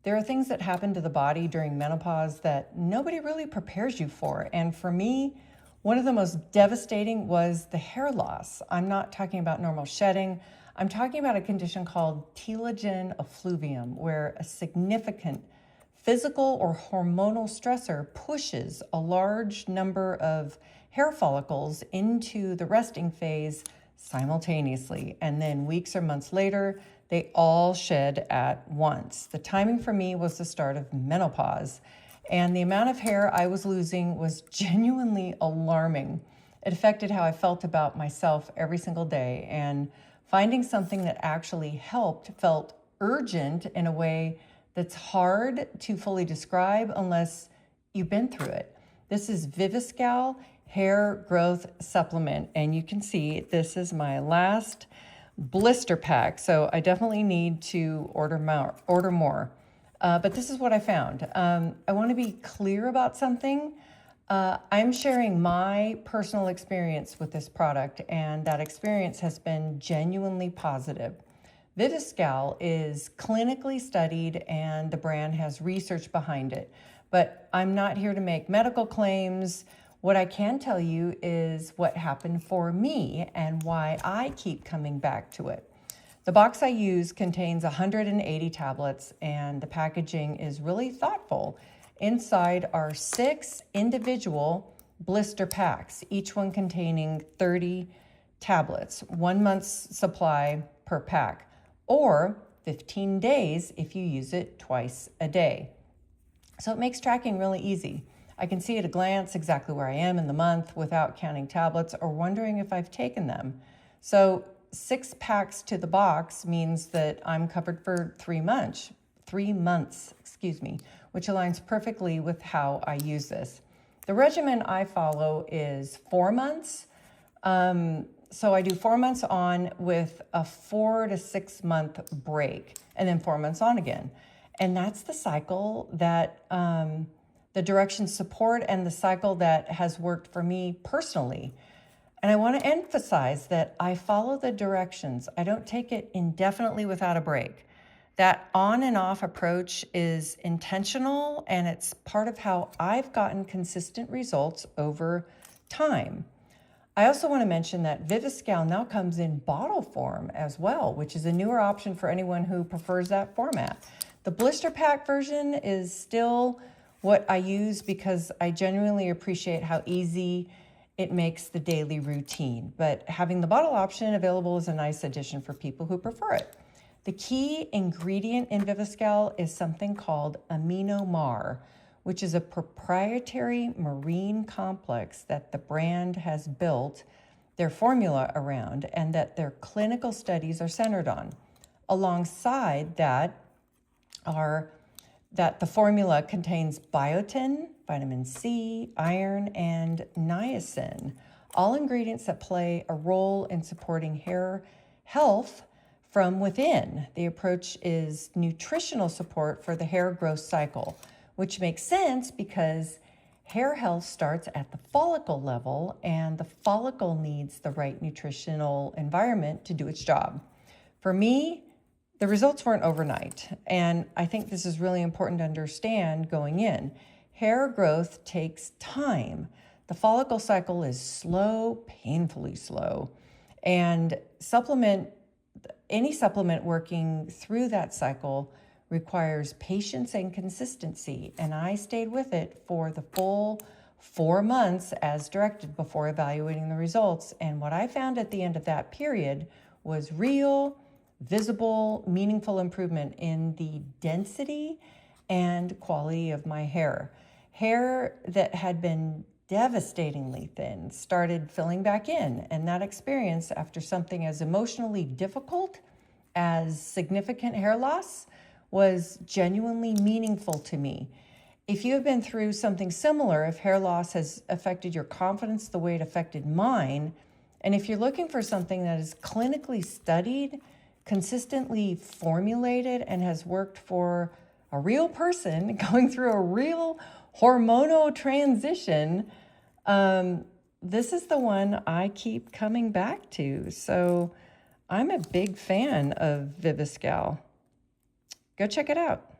There are things that happen to the body during menopause that nobody really prepares you for. And for me, one of the most devastating was the hair loss. I'm not talking about normal shedding. I'm talking about a condition called telogen effluvium, where a significant physical or hormonal stressor pushes a large number of hair follicles into the resting phase simultaneously. And then weeks or months later, they all shed at once. The timing for me was the start of menopause, and the amount of hair I was losing was genuinely alarming. It affected how I felt about myself every single day, and finding something that actually helped felt urgent in a way that's hard to fully describe unless you've been through it. This is Viviscal Hair Growth Supplement, and you can see this is my last blister pack, so I definitely need to order more. But this is what I found. I want to be clear about something. I'm sharing my personal experience with this product, and that experience has been genuinely positive. Viviscal is clinically studied, and the brand has research behind it. But I'm not here to make medical claims. What I can tell you is what happened for me and why I keep coming back to it. The box I use contains 180 tablets, and the packaging is really thoughtful. Inside are 6 individual blister packs, each one containing 30 tablets, 1 month's supply per pack, or 15 days if you use it twice a day. So it makes tracking really easy. I can see at a glance exactly where I am in the month without counting tablets or wondering if I've taken them. So 6 packs to the box means that I'm covered for 3 months, which aligns perfectly with how I use this. The regimen I follow is 4 months. So I do 4 months on with a 4 to 6 month break, and then 4 months on again. And that's the cycle that the directions support, and the cycle that has worked for me personally. And I want to emphasize that I follow the directions. I don't take it indefinitely without a break. That on and off approach is intentional, and it's part of how I've gotten consistent results over time. I also want to mention that Viviscal now comes in bottle form as well, which is a newer option for anyone who prefers that format. The blister pack version is still what I use because I genuinely appreciate how easy it makes the daily routine. But having the bottle option available is a nice addition for people who prefer it. The key ingredient in Viviscal is something called amino mar, which is a proprietary marine complex that the brand has built their formula around and that their clinical studies are centered on. Alongside that that the formula contains biotin, vitamin C, iron, and niacin, all ingredients that play a role in supporting hair health from within. The approach is nutritional support for the hair growth cycle, which makes sense because hair health starts at the follicle level, and the follicle needs the right nutritional environment to do its job. For me, the results weren't overnight, and I think this is really important to understand going in. Hair growth takes time. The follicle cycle is slow, painfully slow, and any supplement working through that cycle requires patience and consistency, and I stayed with it for the full 4 months as directed before evaluating the results, and what I found at the end of that period was real, visible, meaningful improvement in the density and quality of my hair. Hair that had been devastatingly thin started filling back in, and that experience after something as emotionally difficult as significant hair loss was genuinely meaningful to me. If you have been through something similar, if hair loss has affected your confidence the way it affected mine, and if you're looking for something that is clinically studied, consistently formulated, and has worked for a real person going through a real hormonal transition, this is the one I keep coming back to. So I'm a big fan of Viviscal. Go check it out.